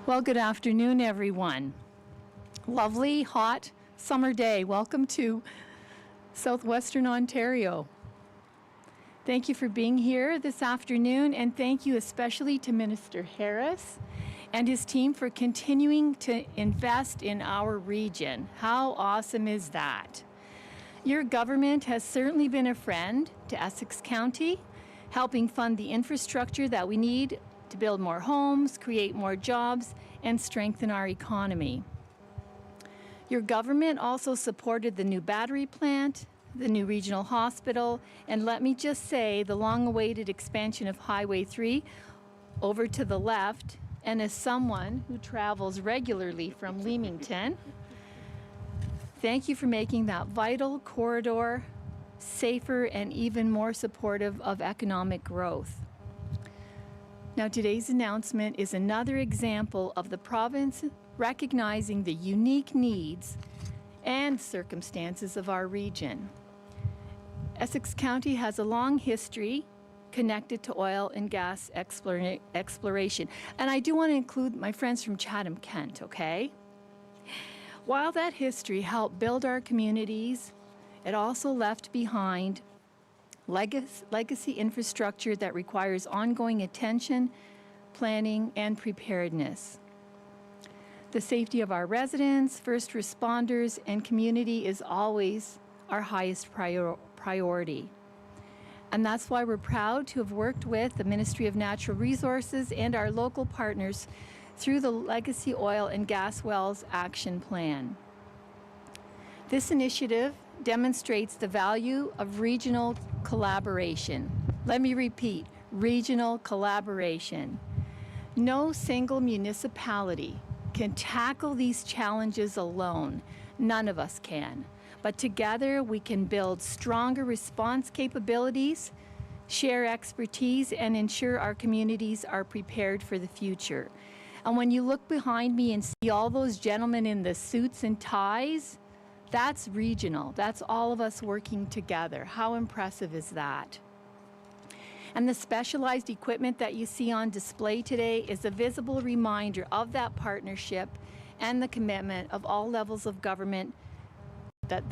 Well, good afternoon, everyone. Lovely, hot summer day. Welcome to Southwestern Ontario. Thank you for being here this afternoon, and thank you especially to Minister Harris and his team for continuing to invest in our region. How awesome is that? Your government has certainly been a friend to Essex County, helping fund the infrastructure that we need to build more homes, create more jobs, and strengthen our economy. Your government also supported the new battery plant, the new regional hospital, and let me just say, the long-awaited expansion of Highway 3 over to the left. And as someone who travels regularly from Leamington, thank you for making that vital corridor safer and even more supportive of economic growth. Now, today's announcement is another example of the province recognizing the unique needs and circumstances of our region. Essex County has a long history connected to oil and gas exploration. And I do want to include my friends from Chatham-Kent, okay? While that history helped build our communities, it also left behind legacy infrastructure that requires ongoing attention, planning, and preparedness. The safety of our residents, first responders, and community is always our highest priority. And that's why we're proud to have worked with the Ministry of Natural Resources and our local partners through the Legacy Oil and Gas Wells Action Plan. This initiative demonstrates the value of regional collaboration. Let me repeat, regional collaboration. No single municipality can tackle these challenges alone. None of us can. But together we can build stronger response capabilities, share expertise, and ensure our communities are prepared for the future. And when you look behind me and see all those gentlemen in the suits and ties, that's regional. That's all of us working together. How impressive is that? And the specialized equipment that you see on display today is a visible reminder of that partnership and the commitment of all levels of government that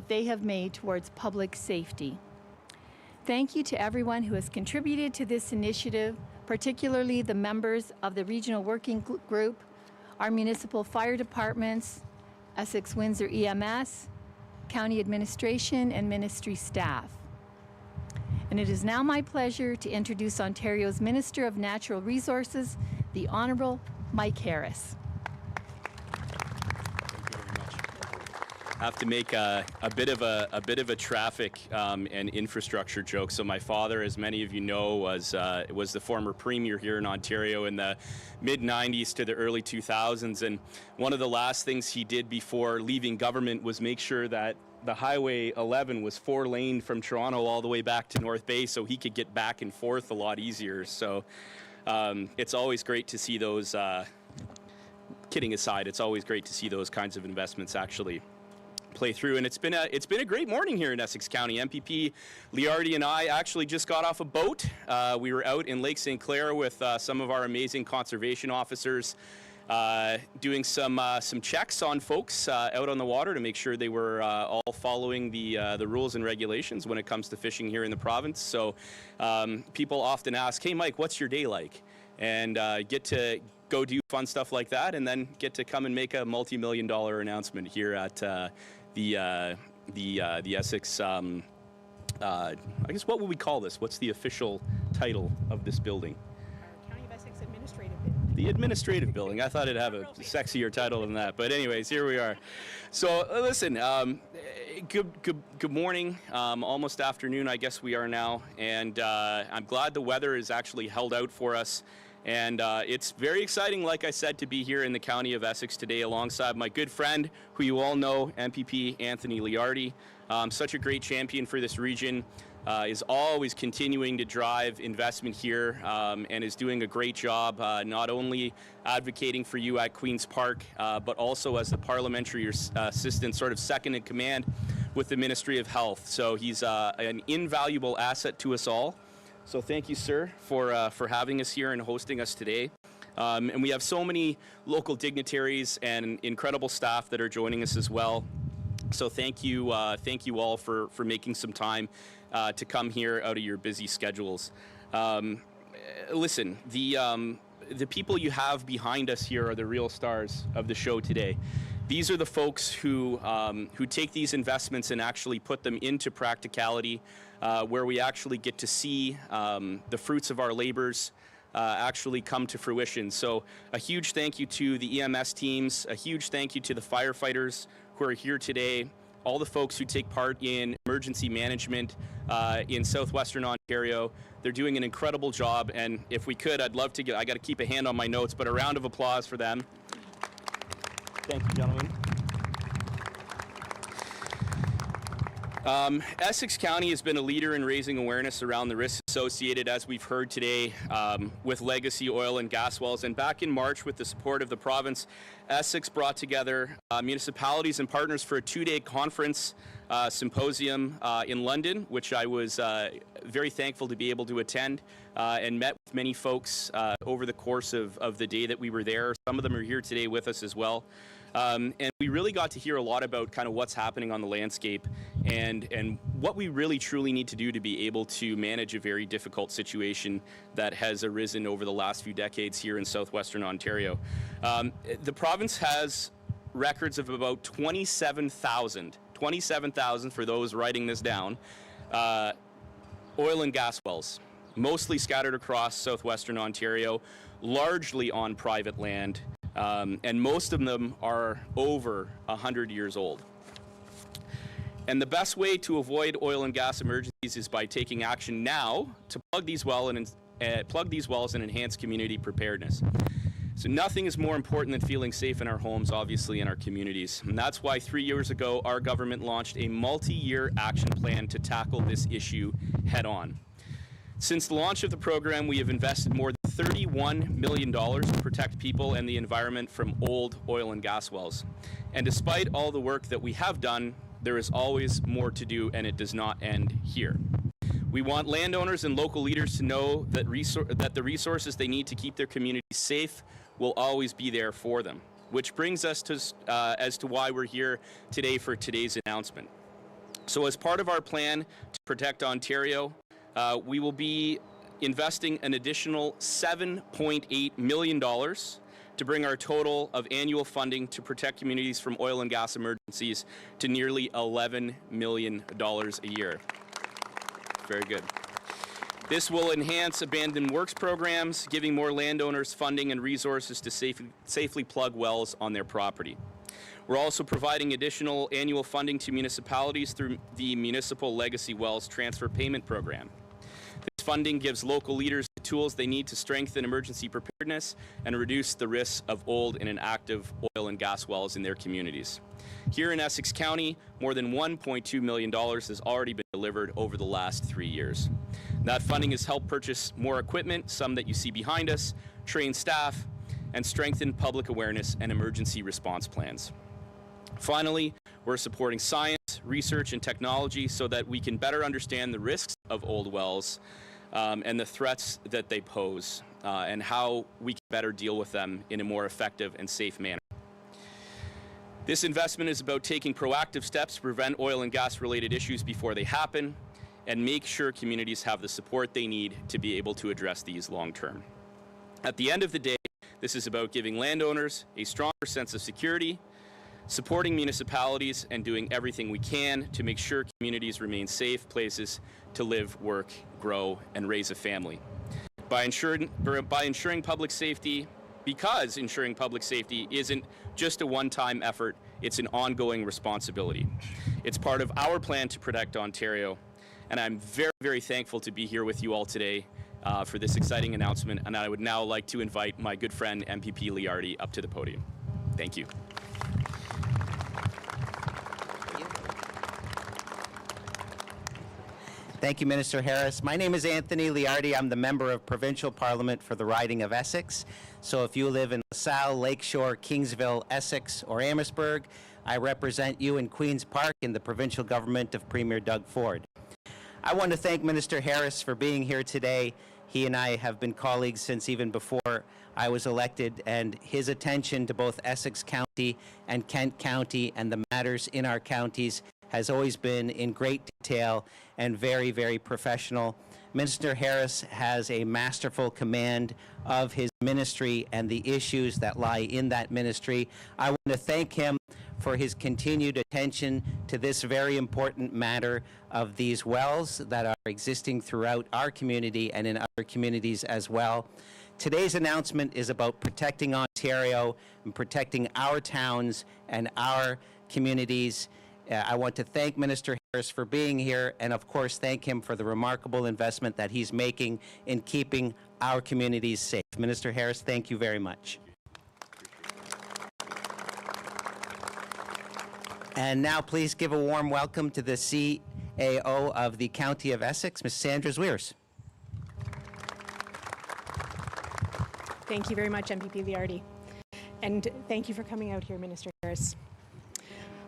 they have made towards public safety. Thank you to everyone who has contributed to this initiative, particularly the members of the Regional Working Group, our municipal fire departments, Essex Windsor EMS, county administration, and ministry staff. And it is now my pleasure to introduce Ontario's Minister of Natural Resources, the Honourable Mike Harris. I have to make a bit of a traffic and infrastructure joke. So my father, as many of you know, was the former premier here in Ontario in the mid-90s to the early 2000s, and one of the last things he did before leaving government was make sure that the Highway 11 was 4-lane from Toronto all the way back to North Bay, so he could get back and forth a lot easier. So it's always great to see those. Kidding aside, it's always great to see those kinds of investments actually play through, and it's been a great morning here in Essex County. MPP Liardi and I actually just got off a boat. We were out in Lake St. Clair with some of our amazing conservation officers, doing some checks on folks out on the water to make sure they were all following the rules and regulations when it comes to fishing here in the province. So people often ask, "Hey, Mike, what's your day like?" And get to go do fun stuff like that, and then get to come and make a multi-million-dollar announcement here at the Essex, I guess, what would we call this? What's the official title of this building? County of Essex Administrative Building. The Administrative Building. I thought it'd have a sexier title than that, but anyways, here we are. So listen, good morning, almost afternoon, I guess we are now, and I'm glad the weather is actually held out for us. And it's very exciting, like I said, to be here in the County of Essex today alongside my good friend, who you all know, MPP Anthony Liardi. Such a great champion for this region, is always continuing to drive investment here, and is doing a great job, not only advocating for you at Queen's Park, but also as the parliamentary assistant, sort of second in command with the Ministry of Health. So he's an invaluable asset to us all. So thank you, sir, for having us here and hosting us today. And we have so many local dignitaries and incredible staff that are joining us as well. So thank you all for making some time to come here out of your busy schedules. Listen, the people you have behind us here are the real stars of the show today. These are the folks who take these investments and actually put them into practicality, where we actually get to see the fruits of our labors actually come to fruition. So a huge thank you to the EMS teams, a huge thank you to the firefighters who are here today, all the folks who take part in emergency management in southwestern Ontario. They're doing an incredible job, and if we could, I'd love to I got to keep a hand on my notes, but a round of applause for them. Thank you, gentlemen. Essex County has been a leader in raising awareness around the risks associated, as we've heard today, with legacy oil and gas wells. And back in March, with the support of the province, Essex brought together municipalities and partners for a two-day conference symposium in London, which I was very thankful to be able to attend, and met with many folks over the course of the day that we were there. Some of them are here today with us as well. And we really got to hear a lot about kind of what's happening on the landscape and what we really truly need to do to be able to manage a very difficult situation that has arisen over the last few decades here in southwestern Ontario. The province has records of about 27,000 for those writing this down, oil and gas wells, mostly scattered across southwestern Ontario, largely on private land. And most of them are over 100 years old. And the best way to avoid oil and gas emergencies is by taking action now to plug these wells and enhance community preparedness. So nothing is more important than feeling safe in our homes, obviously, in our communities. And that's why 3 years ago, our government launched a multi-year action plan to tackle this issue head on. Since the launch of the program, we have invested more than $31 million to protect people and the environment from old oil and gas wells. And despite all the work that we have done, there is always more to do, and it does not end here. We want landowners and local leaders to know that the resources they need to keep their communities safe will always be there for them. Which brings us to as to why we're here today for today's announcement. So as part of our plan to protect Ontario, we will be investing an additional $7.8 million to bring our total of annual funding to protect communities from oil and gas emergencies to nearly $11 million a year. Very good. This will enhance abandoned works programs, giving more landowners funding and resources to safely plug wells on their property. We're also providing additional annual funding to municipalities through the Municipal Legacy Wells Transfer Payment Program. This funding gives local leaders the tools they need to strengthen emergency preparedness and reduce the risks of old and inactive oil and gas wells in their communities. Here in Essex County, more than $1.2 million has already been delivered over the last 3 years. That funding has helped purchase more equipment, some that you see behind us, train staff, and strengthen public awareness and emergency response plans. Finally, we're supporting science, research, and technology so that we can better understand the risks of old wells and the threats that they pose and how we can better deal with them in a more effective and safe manner. This investment is about taking proactive steps to prevent oil and gas related issues before they happen and make sure communities have the support they need to be able to address these long term. At the end of the day, this is about giving landowners a stronger sense of security, supporting municipalities, and doing everything we can to make sure communities remain safe places to live, work, grow, and raise a family. By ensuring public safety, because ensuring public safety isn't just a one-time effort, it's an ongoing responsibility. It's part of our plan to protect Ontario, and I'm very, very thankful to be here with you all today for this exciting announcement, and I would now like to invite my good friend MPP Liardi up to the podium. Thank you. Thank you, Minister Harris. My name is Anthony Liardi. I'm the member of Provincial Parliament for the riding of Essex. So if you live in LaSalle, Lakeshore, Kingsville, Essex, or Amherstburg, I represent you in Queen's Park in the provincial government of Premier Doug Ford. I want to thank Minister Harris for being here today. He and I have been colleagues since even before I was elected, and his attention to both Essex County and Kent County and the matters in our counties has always been in great detail and very, very professional. Minister Harris has a masterful command of his ministry and the issues that lie in that ministry. I want to thank him for his continued attention to this very important matter of these wells that are existing throughout our community and in other communities as well. Today's announcement is about protecting Ontario and protecting our towns and our communities. I want to thank Minister Harris for being here, and of course thank him for the remarkable investment that he's making in keeping our communities safe. Minister Harris, thank you very much. And now please give a warm welcome to the CAO of the County of Essex, Ms. Sandra Zweers. Thank you very much, MPP Liardi. And thank you for coming out here, Minister Harris.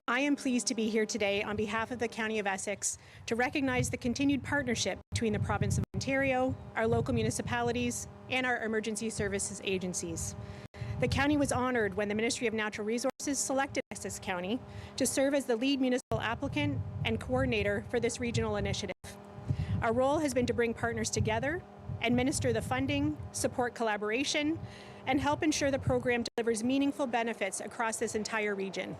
I am pleased to be here today on behalf of the County of Essex to recognize the continued partnership between the Province of Ontario, our local municipalities, and our emergency services agencies. The county was honored when the Ministry of Natural Resources selected Essex County to serve as the lead municipal applicant and coordinator for this regional initiative. Our role has been to bring partners together, administer the funding, support collaboration, and help ensure the program delivers meaningful benefits across this entire region.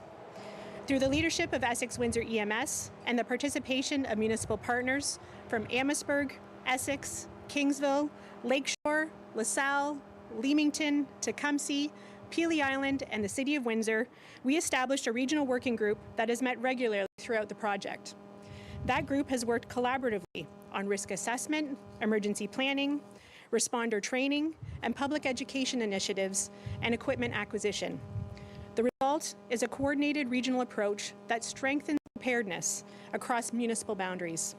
Through the leadership of Essex Windsor EMS and the participation of municipal partners from Amherstburg, Essex, Kingsville, Lakeshore, LaSalle, Leamington, Tecumseh, Pelee Island, and the City of Windsor, we established a regional working group that has met regularly throughout the project. That group has worked collaboratively on risk assessment, emergency planning, responder training, and public education initiatives and equipment acquisition. The result is a coordinated regional approach that strengthens preparedness across municipal boundaries.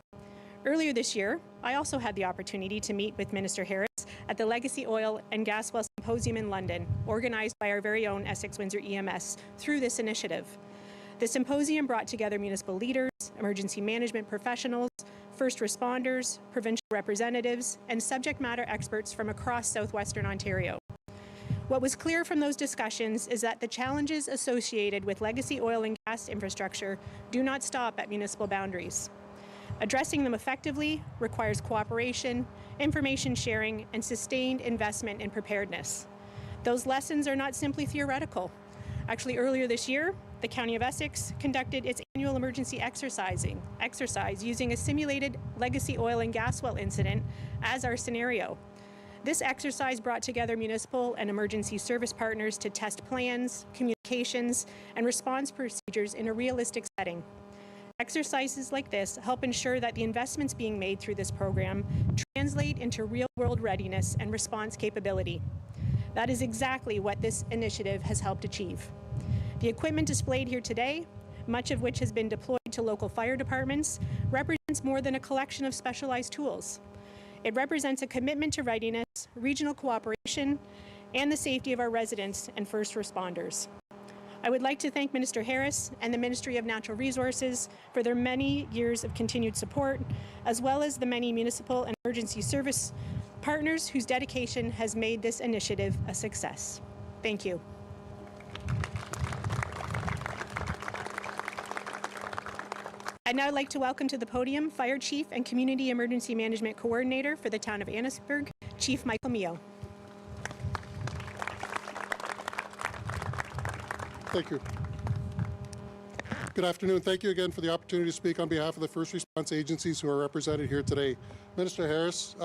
Earlier this year, I also had the opportunity to meet with Minister Harris at the Legacy Oil and Gas Well Symposium in London, organized by our very own Essex Windsor EMS through this initiative. The symposium brought together municipal leaders, emergency management professionals, first responders, provincial representatives, and subject matter experts from across southwestern Ontario. What was clear from those discussions is that the challenges associated with legacy oil and gas infrastructure do not stop at municipal boundaries. Addressing them effectively requires cooperation, information sharing, and sustained investment in preparedness. Those lessons are not simply theoretical. Actually, earlier this year, the County of Essex conducted its annual emergency exercise using a simulated legacy oil and gas well incident as our scenario. This exercise brought together municipal and emergency service partners to test plans, communications, and response procedures in a realistic setting. Exercises like this help ensure that the investments being made through this program translate into real-world readiness and response capability. That is exactly what this initiative has helped achieve. The equipment displayed here today, much of which has been deployed to local fire departments, represents more than a collection of specialized tools. It represents a commitment to readiness, regional cooperation, and the safety of our residents and first responders. I would like to thank Minister Harris and the Ministry of Natural Resources for their many years of continued support, as well as the many municipal and emergency service partners whose dedication has made this initiative a success. Thank you. I'd now like to welcome to the podium Fire Chief and Community Emergency Management Coordinator for the town of Amherstburg, Chief Michael Mio. Thank you. Good afternoon. Thank you again for the opportunity to speak on behalf of the first response agencies who are represented here today. Minister Harris,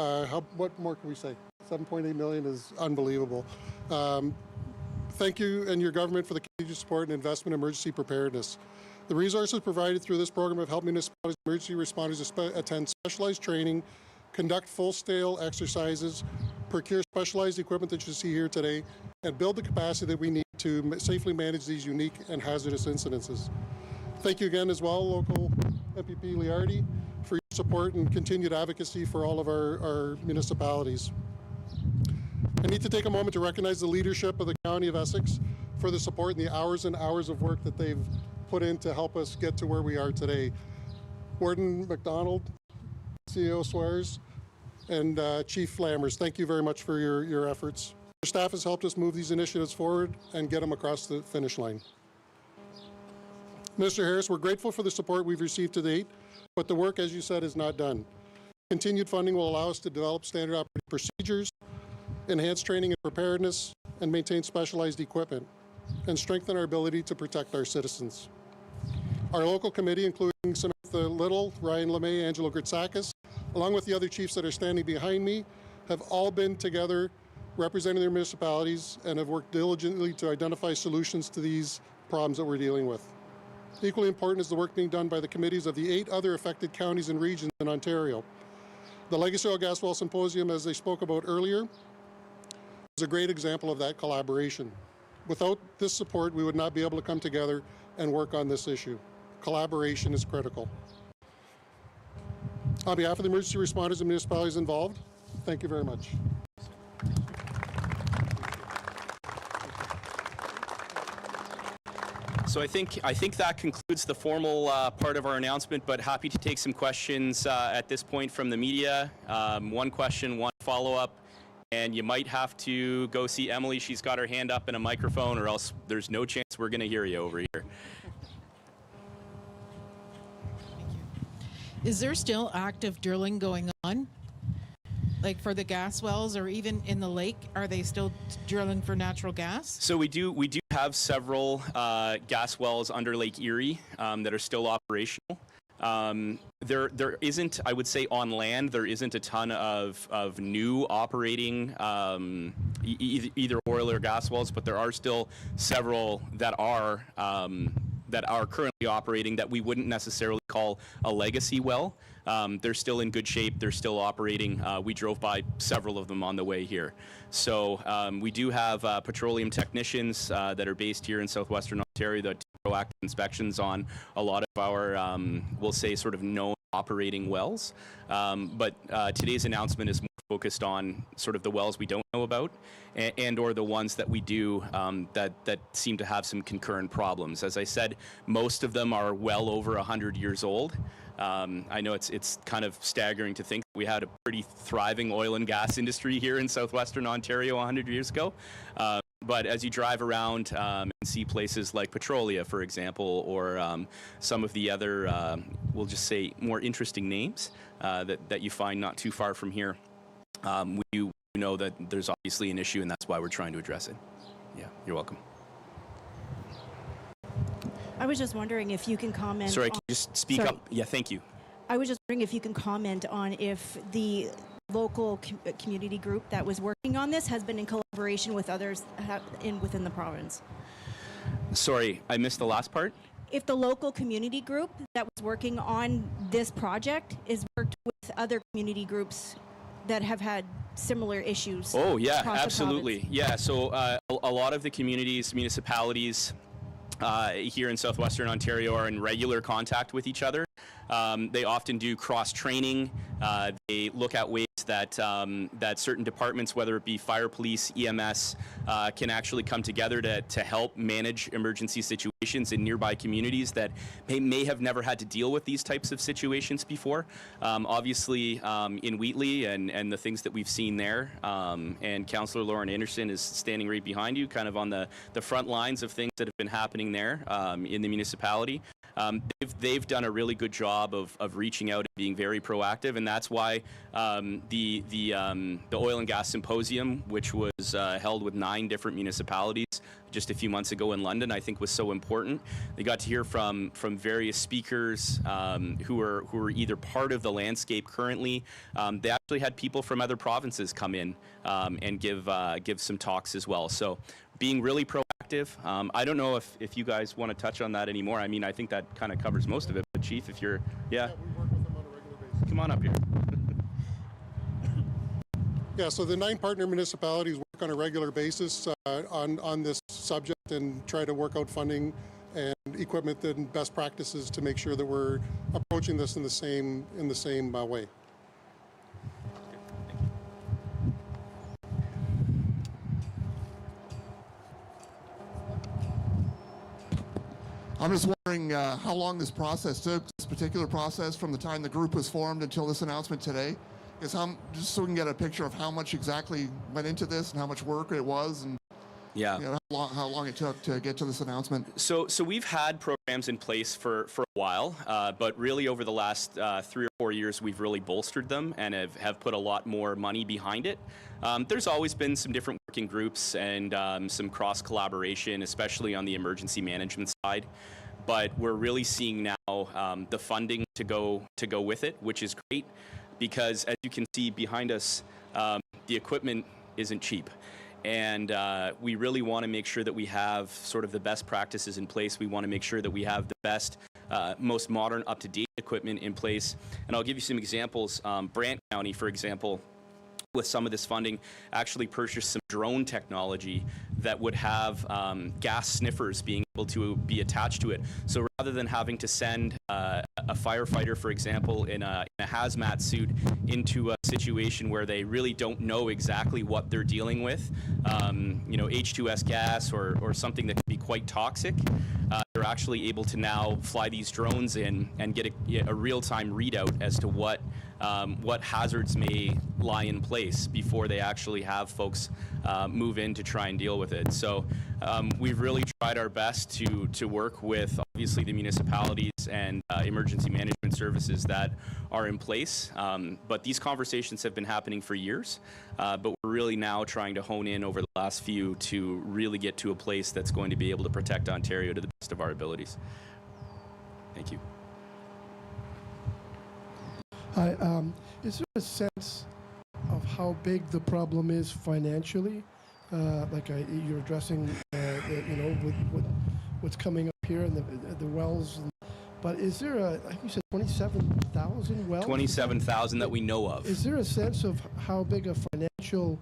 what more can we say? 7.8 million is unbelievable. Thank you and your government for the continued support and investment in emergency preparedness. The resources provided through this program have helped municipalities and emergency responders to attend specialized training, conduct full-scale exercises, procure specialized equipment that you see here today, and build the capacity that we need to safely manage these unique and hazardous incidences. Thank you again as well, local MPP Liardi, for your support and continued advocacy for all of our municipalities. I need to take a moment to recognize the leadership of the County of Essex for the support and the hours and hours of work that they've put in to help us get to where we are today. Warden McDonald, CEO Swears, And Chief Lammers, thank you very much for your efforts. Your staff has helped us move these initiatives forward and get them across the finish line. Mr. Harris, we're grateful for the support we've received to date, but the work, as you said, is not done. Continued funding will allow us to develop standard operating procedures, enhance training and preparedness, and maintain specialized equipment, and strengthen our ability to protect our citizens. Our local committee, including Samantha Little, Ryan LeMay, Angelo Gritsakis, along with the other chiefs that are standing behind me, have all been together representing their municipalities and have worked diligently to identify solutions to these problems that we're dealing with. Equally important is the work being done by the committees of the 8 other affected counties and regions in Ontario. The Legacy Oil Gas Well Symposium, as they spoke about earlier, is a great example of that collaboration. Without this support, we would not be able to come together and work on this issue. Collaboration is critical. On behalf of the emergency responders and municipalities involved, thank you very much. So I think that concludes the formal part of our announcement, but happy to take some questions at this point from the media. One question, one follow-up, and you might have to go see Emily. She's got her hand up and a microphone, or else there's no chance we're going to hear you over here. Is there still active drilling going on? Like for the gas wells, or even in the lake, are they still drilling for natural gas? So we do have several gas wells under Lake Erie that are still operational. There isn't, I would say, on land, there isn't a ton of new operating either oil or gas wells, but there are still several that are currently operating that we wouldn't necessarily call a legacy well. They're still in good shape. They're still operating. We drove by several of them on the way here. So we do have petroleum technicians that are based here in southwestern Ontario that do proactive inspections on a lot of our, we'll say, sort of known operating wells. But today's announcement is more focused on sort of the wells we don't know about and or the ones that we do that seem to have some concurrent problems. As I said, most of them are well over 100 years old. I know it's kind of staggering to think we had a pretty thriving oil and gas industry here in southwestern Ontario 100 years ago. But as you drive around and see places like Petrolia, for example, or some of the other, we'll just say, more interesting names that you find not too far from here, we know that there's obviously an issue, and that's why we're trying to address it. Yeah, you're welcome. I was just wondering if you can comment. Sorry, can you just speak up? Yeah, thank you. I was just wondering if you can comment on if the local community group that was working on this has been in collaboration with others within the province. Sorry, I missed the last part. If the local community group that was working on this project is worked with other community groups that have had similar issues. Oh yeah, across the absolutely. province. Yeah, so a lot of the communities, municipalities here in southwestern Ontario are in regular contact with each other. They often do cross-training. They look at ways that that certain departments, whether it be fire, police, EMS, can actually come together to help manage emergency situations in nearby communities that may have never had to deal with these types of situations before. Obviously, in Wheatley and the things that we've seen there, and Councillor Lauren Anderson is standing right behind you, kind of on the front lines of things that have been happening there in the municipality. They've done a really good job of reaching out and being very proactive, and that's why the Oil and Gas Symposium, which was held with 9 different municipalities just a few months ago in London, I think was so important. They got to hear from various speakers who are either part of the landscape currently. They actually had people from other provinces come in and give some talks as well. So being really proactive. I don't know if you guys want to touch on that anymore. I mean, I think that kind of covers most of it. But Chief, if you're, yeah. We work with them on a regular basis. Come on up here. Yeah, so the 9 partner municipalities work on a regular basis on this subject and try to work out funding and equipment and best practices to make sure that we're approaching this in the same way. I'm just wondering how long this process took, this particular process, from the time the group was formed until this announcement today. is just so we can get a picture of how much exactly went into this and how much work it was, and Yeah. you know, how long it took to get to this announcement. So we've had programs in place for a while, but really over the last 3 or 4 years, we've really bolstered them and have put a lot more money behind it. There's always been some different working groups and some cross collaboration, especially on the emergency management side. But we're really seeing now the funding to go with it, which is great, because as you can see behind us, the equipment isn't cheap. And we really want to make sure that we have sort of the best practices in place. We want to make sure that we have the best, most modern, up-to-date equipment in place. And I'll give you some examples. Brant County, for example, with some of this funding, actually purchased some drone technology that would have gas sniffers being able to be attached to it. So rather than having to send a firefighter, for example, in a hazmat suit into a situation where they really don't know exactly what they're dealing with, you know, H2S gas or something that can be quite toxic, they're actually able to now fly these drones in and get a real-time readout as to what hazards may lie in place before they actually have folks move in to try and deal with it. So we've really tried our best to work with, obviously, the municipalities and emergency management services that are in place. But these conversations have been happening for years, but we're really now trying to hone in over the last few to really get to a place that's going to be able to protect Ontario to the best of our abilities. Thank you. Hi, is there a sense of how big the problem is financially? You're addressing, you know, with what's coming up here and the wells. But is there I think you said 27,000 wells? 27,000 that we know of. Is there a sense of how big a financial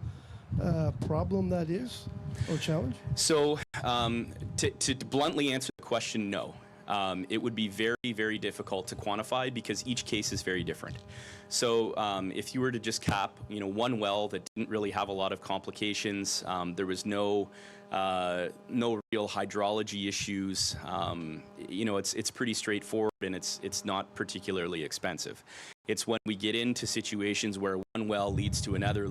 problem that is, or challenge? So to bluntly answer the question, no. It would be very, very difficult to quantify because each case is very different. So if you were to just cap, you know, one well that didn't really have a lot of complications, there was no real hydrology issues. You know, it's pretty straightforward and it's not particularly expensive. It's when we get into situations where one well leads to another,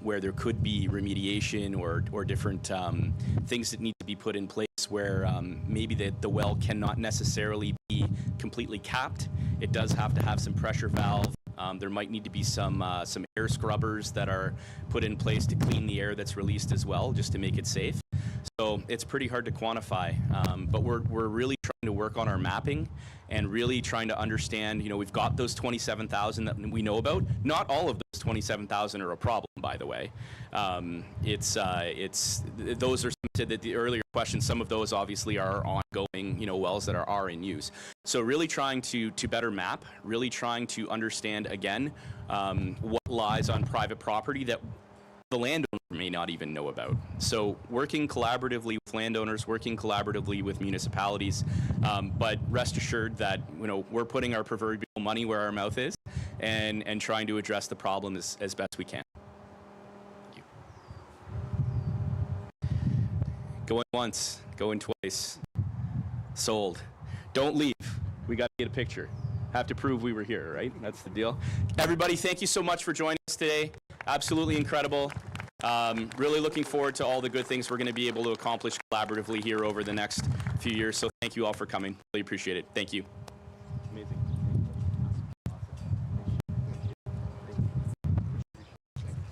where there could be remediation or different things that need to be put in place where maybe the well cannot necessarily be completely capped. It does have to have some pressure valve. There might need to be some air scrubbers that are put in place to clean the air that's released as well, just to make it safe. So it's pretty hard to quantify, but we're really trying to work on our mapping and really trying to understand, you know, we've got those 27,000 that we know about. Not all of those 27,000 are a problem, by the way. Those are, to the earlier question, some of those obviously are ongoing, you know, wells that are in use. So really trying to better map, really trying to understand, again, what lies on private property that the landowner may not even know about. So working collaboratively with landowners, working collaboratively with municipalities, but rest assured that, you know, we're putting our proverbial money where our mouth is and trying to address the problem as best we can. Thank you. Going once, going twice. Sold. Don't leave. We got to get a picture. Have to prove we were here, right? That's the deal. Everybody, thank you so much for joining us today. Absolutely incredible. Really looking forward to all the good things we're going to be able to accomplish collaboratively here over the next few years. So thank you all for coming. Really appreciate it. Thank you.